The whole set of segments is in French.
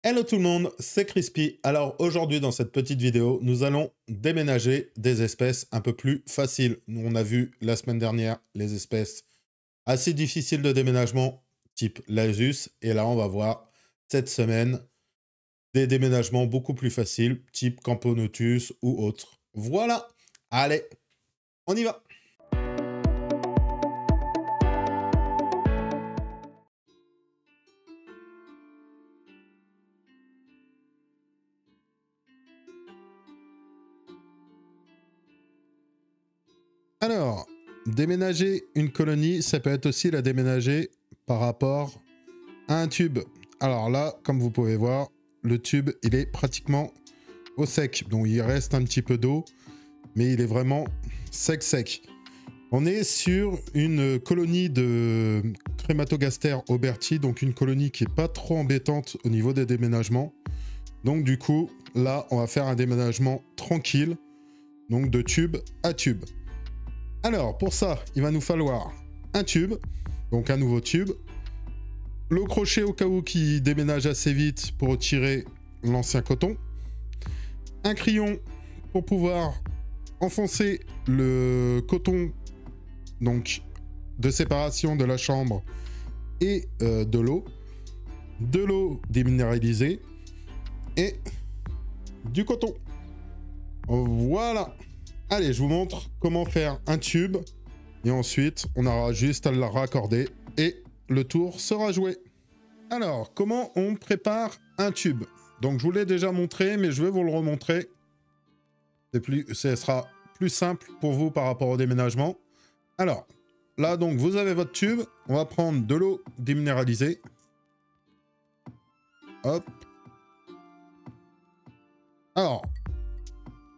Hello tout le monde, c'est Crispy. Alors aujourd'hui dans cette petite vidéo, nous allons déménager des espèces un peu plus faciles. Nous on a vu la semaine dernière les espèces assez difficiles de déménagement, type Lasus. Et là on va voir cette semaine des déménagements beaucoup plus faciles, type Camponotus ou autre. Voilà, allez, on y va. Alors, déménager une colonie, ça peut être aussi la déménager par rapport à un tube. Alors là, comme vous pouvez voir, le tube, il est pratiquement au sec. Donc il reste un petit peu d'eau, mais il est vraiment sec. On est sur une colonie de Crématogaster auberti, donc une colonie qui est pas trop embêtante au niveau des déménagements. Donc du coup, là, on va faire un déménagement tranquille, donc de tube à tube. Alors, pour ça, il va nous falloir un tube, donc un nouveau tube, le crochet au cas où qui déménage assez vite pour retirer l'ancien coton, un crayon pour pouvoir enfoncer le coton donc de séparation de la chambre et de l'eau déminéralisée et du coton. Voilà. Allez, je vous montre comment faire un tube et ensuite on aura juste à le raccorder et le tour sera joué. Alors, comment on prépare un tube? Donc je vous l'ai déjà montré, mais je vais vous le remontrer. Ce sera plus simple pour vous par rapport au déménagement. Alors, là donc vous avez votre tube, on va prendre de l'eau déminéralisée. Hop. Alors,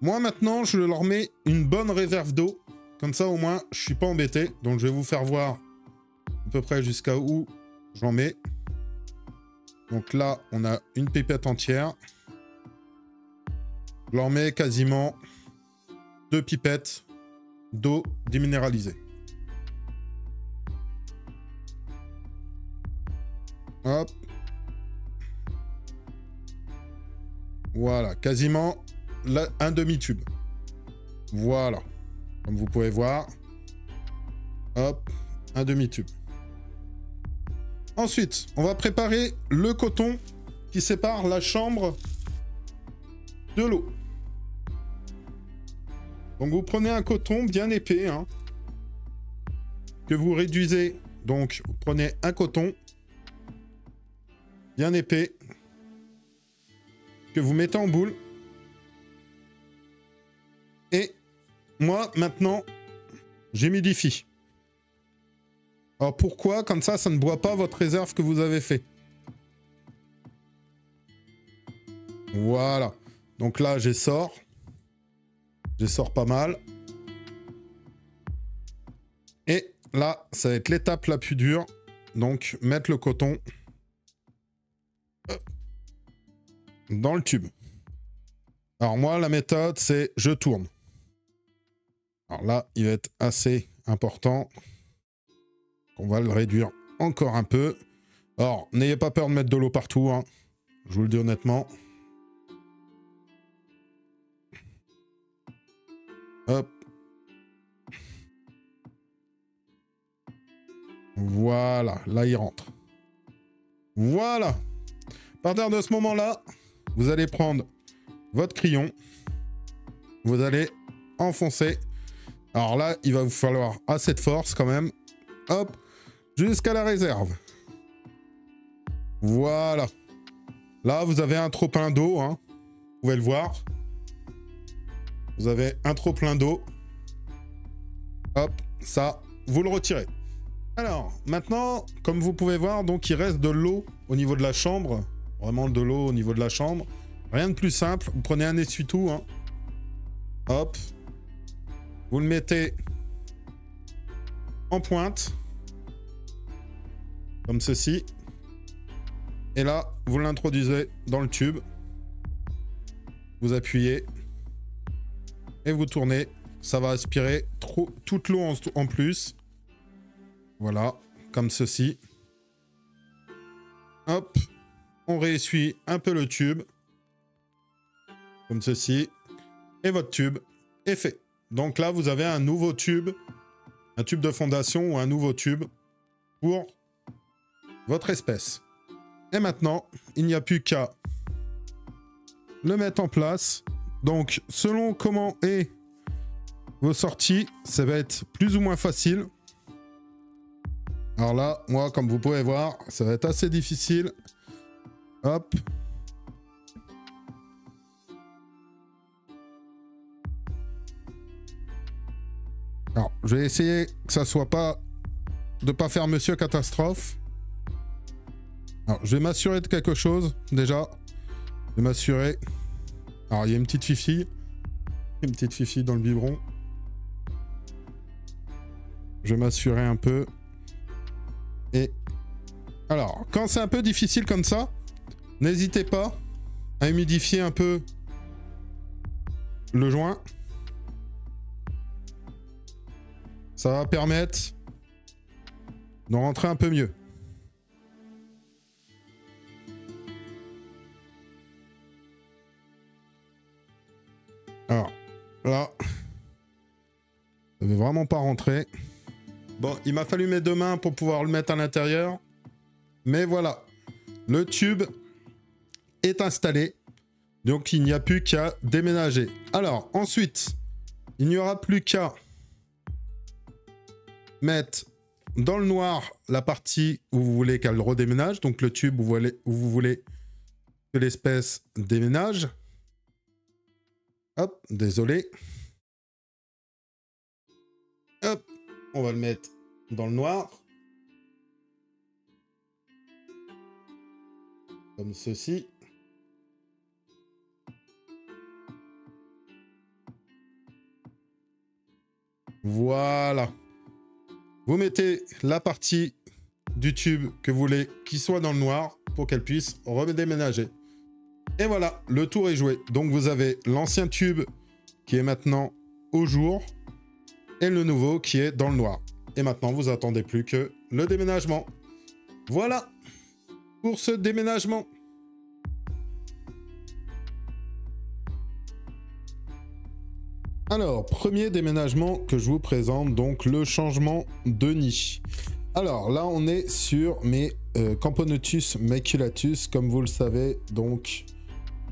moi maintenant je leur mets une bonne réserve d'eau, comme ça au moins je suis pas embêté. Donc je vais vous faire voir à peu près jusqu'à où j'en mets. Donc là on a une pipette entière. Je leur mets quasiment 2 pipettes d'eau déminéralisée. Hop. Voilà, quasiment un demi-tube. Voilà. Comme vous pouvez voir. Hop, un demi-tube. Ensuite, on va préparer le coton qui sépare la chambre de l'eau. Donc vous prenez un coton bien épais, hein, que vous réduisez. Donc vous prenez un coton bien épais que vous mettez en boule. Et moi, maintenant, j'humidifie. Alors pourquoi? Comme ça ne boit pas votre réserve que vous avez fait. Voilà. Donc là, j'essore. J'essore pas mal. Et là, ça va être l'étape la plus dure. Donc, mettre le coton dans le tube. Alors moi, la méthode, c'est je tourne. Alors là, il va être assez important. On va le réduire encore un peu. Alors, n'ayez pas peur de mettre de l'eau partout, hein. Je vous le dis honnêtement. Hop. Voilà, là il rentre. Voilà. À partir de ce moment-là, vous allez prendre votre crayon. Vous allez enfoncer. Alors là, il va vous falloir assez de force quand même. Hop, jusqu'à la réserve. Voilà. Là, vous avez un trop plein d'eau, hein. Vous pouvez le voir. Vous avez un trop plein d'eau. Hop, ça, vous le retirez. Alors, maintenant, comme vous pouvez voir, donc il reste de l'eau au niveau de la chambre. Vraiment de l'eau au niveau de la chambre. Rien de plus simple. Vous prenez un essuie-tout, hein. Hop. Vous le mettez en pointe. Comme ceci. Et là, vous l'introduisez dans le tube. Vous appuyez. Et vous tournez. Ça va aspirer toute l'eau en plus. Voilà. Comme ceci. Hop. On réessuie un peu le tube. Comme ceci. Et votre tube est fait. Donc là, vous avez un nouveau tube. Un tube de fondation ou un nouveau tube pour votre espèce. Et maintenant, il n'y a plus qu'à le mettre en place. Donc, selon comment est vos sorties, ça va être plus ou moins facile. Alors là, moi, comme vous pouvez voir, ça va être assez difficile. Hop. Alors, je vais essayer que ça soit pas... de pas faire Monsieur Catastrophe. Alors, je vais m'assurer de quelque chose, déjà. Je vais m'assurer... Alors, il y a une petite fifi. Une petite fifi dans le biberon. Je vais m'assurer un peu. Et... Alors, quand c'est un peu difficile comme ça, n'hésitez pas à humidifier un peu le joint. Ça va permettre de rentrer un peu mieux. Alors, là, ça ne veut vraiment pas rentrer. Bon, il m'a fallu mes deux mains pour pouvoir le mettre à l'intérieur. Mais voilà, le tube est installé. Donc, il n'y a plus qu'à déménager. Alors, ensuite, il n'y aura plus qu'à mettre dans le noir la partie où vous voulez qu'elle redéménage. Donc, le tube où vous voulez que l'espèce déménage. Hop, désolé. Hop, on va le mettre dans le noir. Comme ceci. Voilà. Vous mettez la partie du tube que vous voulez qui soit dans le noir pour qu'elle puisse redéménager. Et voilà, le tour est joué. Donc vous avez l'ancien tube qui est maintenant au jour et le nouveau qui est dans le noir. Et maintenant, vous attendez plus que le déménagement. Voilà pour ce déménagement. Alors, premier déménagement que je vous présente, donc le changement de nid. Alors là, on est sur mes Camponotus maculatus, comme vous le savez. Donc,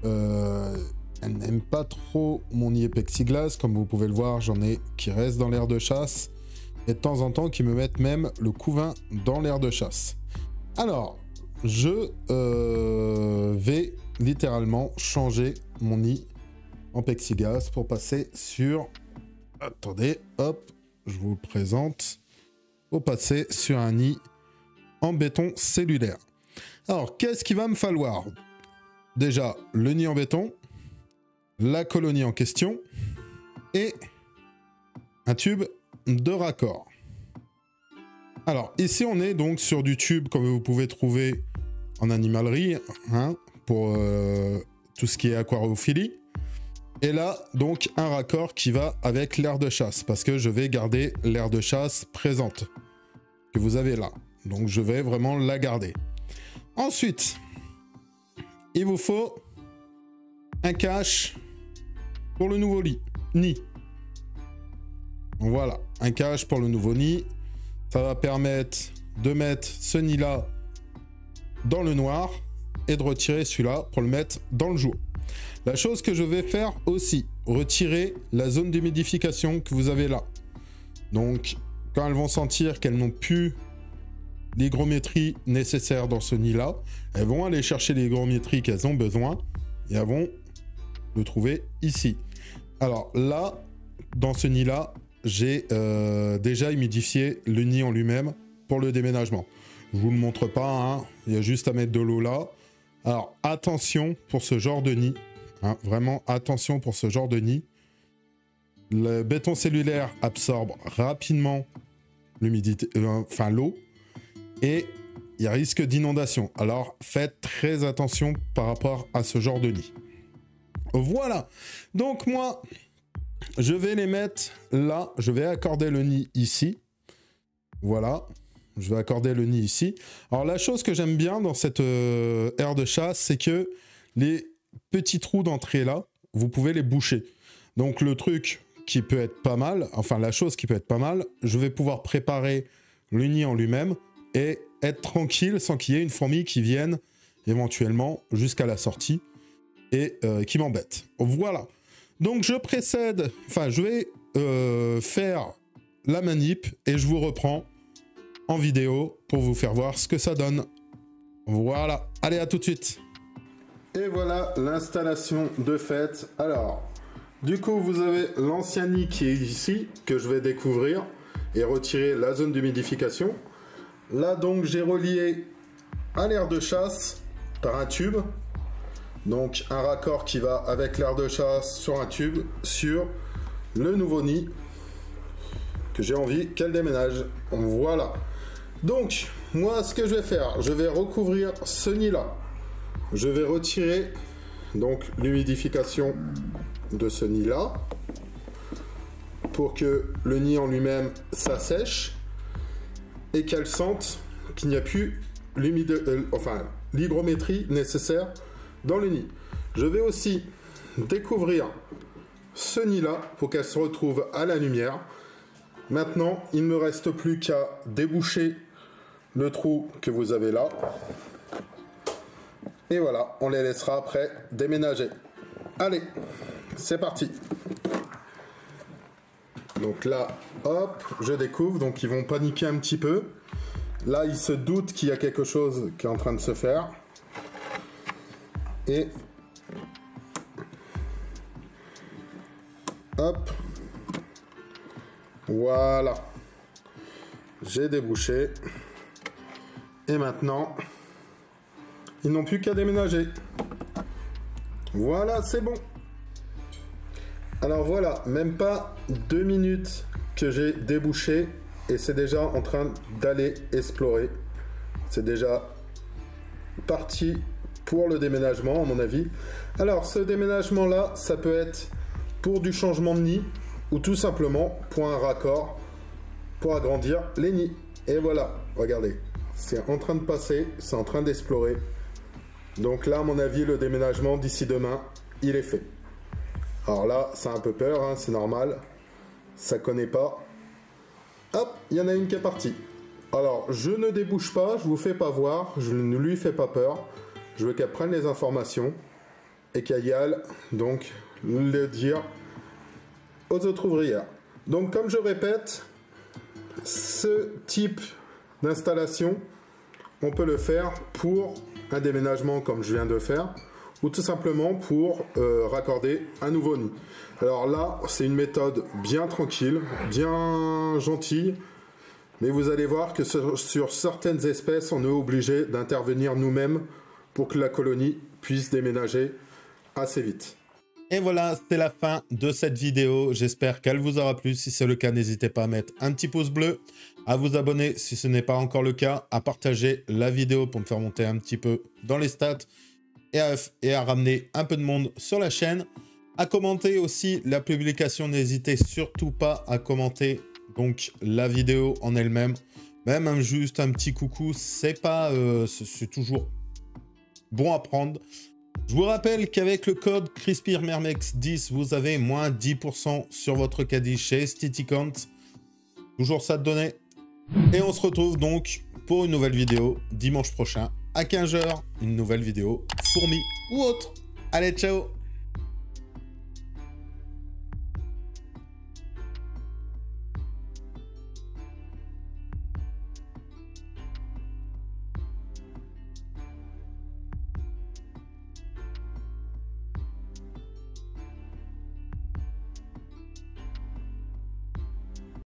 elle n'aime pas trop mon nid plexiglas. Comme vous pouvez le voir, j'en ai qui restent dans l'aire de chasse. Et de temps en temps, qui me mettent même le couvain dans l'aire de chasse. Alors, je vais littéralement changer mon nid en plexiglas pour passer sur... Attendez, hop, je vous le présente. Pour passer sur un nid en béton cellulaire. Alors, qu'est-ce qu'il va me falloir? Déjà, le nid en béton, la colonie en question et un tube de raccord. Alors, ici, on est donc sur du tube, comme vous pouvez trouver en animalerie, hein, pour tout ce qui est aquariophilie. Et là, donc, un raccord qui va avec l'aire de chasse, parce que je vais garder l'aire de chasse présente, que vous avez là. Donc, je vais vraiment la garder. Ensuite, il vous faut un cache pour le nouveau nid. Donc, voilà, un cache pour le nouveau nid. Ça va permettre de mettre ce nid-là dans le noir et de retirer celui-là pour le mettre dans le jour. La chose que je vais faire aussi, retirer la zone d'humidification que vous avez là. Donc, quand elles vont sentir qu'elles n'ont plus l'hygrométrie nécessaire dans ce nid-là, elles vont aller chercher l'hygrométrie qu'elles ont besoin et elles vont le trouver ici. Alors là, dans ce nid-là, j'ai déjà humidifié le nid en lui-même pour le déménagement. Je vous le montre pas, hein, il y a juste à mettre de l'eau là. Alors, attention pour ce genre de nid. Hein, vraiment, attention pour ce genre de nid. Le béton cellulaire absorbe rapidement l'humidité, l'eau. Et il y a risque d'inondation. Alors, faites très attention par rapport à ce genre de nid. Voilà. Donc, moi, je vais les mettre là. Je vais accorder le nid ici. Voilà. Je vais accorder le nid ici. Alors la chose que j'aime bien dans cette aire de chasse, c'est que les petits trous d'entrée là, vous pouvez les boucher. Donc le truc qui peut être pas mal, enfin la chose qui peut être pas mal, je vais pouvoir préparer le nid en lui-même et être tranquille sans qu'il y ait une fourmi qui vienne éventuellement jusqu'à la sortie et qui m'embête. Voilà. Donc je précède, enfin je vais faire la manip et je vous reprends en vidéo pour vous faire voir ce que ça donne. Voilà. Allez, à tout de suite. Et voilà l'installation de fait. Alors, du coup, vous avez l'ancien nid qui est ici, que je vais découvrir et retirer la zone d'humidification. Là, donc, j'ai relié à l'aire de chasse par un tube. Donc, un raccord qui va avec l'aire de chasse sur un tube sur le nouveau nid que j'ai envie qu'elle déménage. Voilà. Donc, moi, ce que je vais faire, je vais recouvrir ce nid-là. Je vais retirer donc l'humidification de ce nid-là pour que le nid en lui-même s'assèche et qu'elle sente qu'il n'y a plus l'hygrométrie nécessaire dans le nid. Je vais aussi découvrir ce nid-là pour qu'elle se retrouve à la lumière. Maintenant, il ne me reste plus qu'à déboucher le trou que vous avez là. Et voilà, on les laissera après déménager. Allez, c'est parti. Donc là, hop, je découvre. Donc ils vont paniquer un petit peu. Là, ils se doutent qu'il y a quelque chose qui est en train de se faire. Et hop. Voilà. J'ai débouché. Et maintenant, ils n'ont plus qu'à déménager. Voilà, c'est bon. Alors voilà, même pas 2 minutes que j'ai débouché et c'est déjà en train d'aller explorer. C'est déjà parti pour le déménagement, à mon avis. Alors, ce déménagement-là, ça peut être pour du changement de nid ou tout simplement pour un raccord pour agrandir les nids. Et voilà, regardez, c'est en train de passer, c'est en train d'explorer. Donc là, à mon avis, le déménagement d'ici demain, il est fait. Alors là, ça a un peu peur, hein, c'est normal. Ça connaît pas. Hop, il y en a une qui est partie. Alors, je ne débouche pas, je vous fais pas voir, je ne lui fais pas peur. Je veux qu'elle prenne les informations et qu'elle y aille, donc, le dire aux autres ouvrières. Donc, comme je répète, ce type d'installation, on peut le faire pour un déménagement comme je viens de faire, ou tout simplement pour raccorder un nouveau nid. Alors là, c'est une méthode bien tranquille, bien gentille, mais vous allez voir que sur certaines espèces, on est obligé d'intervenir nous-mêmes pour que la colonie puisse déménager assez vite. Et voilà, c'est la fin de cette vidéo. J'espère qu'elle vous aura plu. Si c'est le cas, n'hésitez pas à mettre un petit pouce bleu, à vous abonner si ce n'est pas encore le cas, à partager la vidéo pour me faire monter un petit peu dans les stats et à ramener un peu de monde sur la chaîne. À commenter aussi la publication. N'hésitez surtout pas à commenter donc la vidéo en elle-même. Même juste un petit coucou, c'est pas, c'est toujours bon à prendre. Je vous rappelle qu'avec le code CrispyMermex10, vous avez moins 10% sur votre caddie chez STTCount. Toujours ça de donner. Et on se retrouve donc pour une nouvelle vidéo dimanche prochain à 15 h. Une nouvelle vidéo fourmi ou autre. Allez, ciao!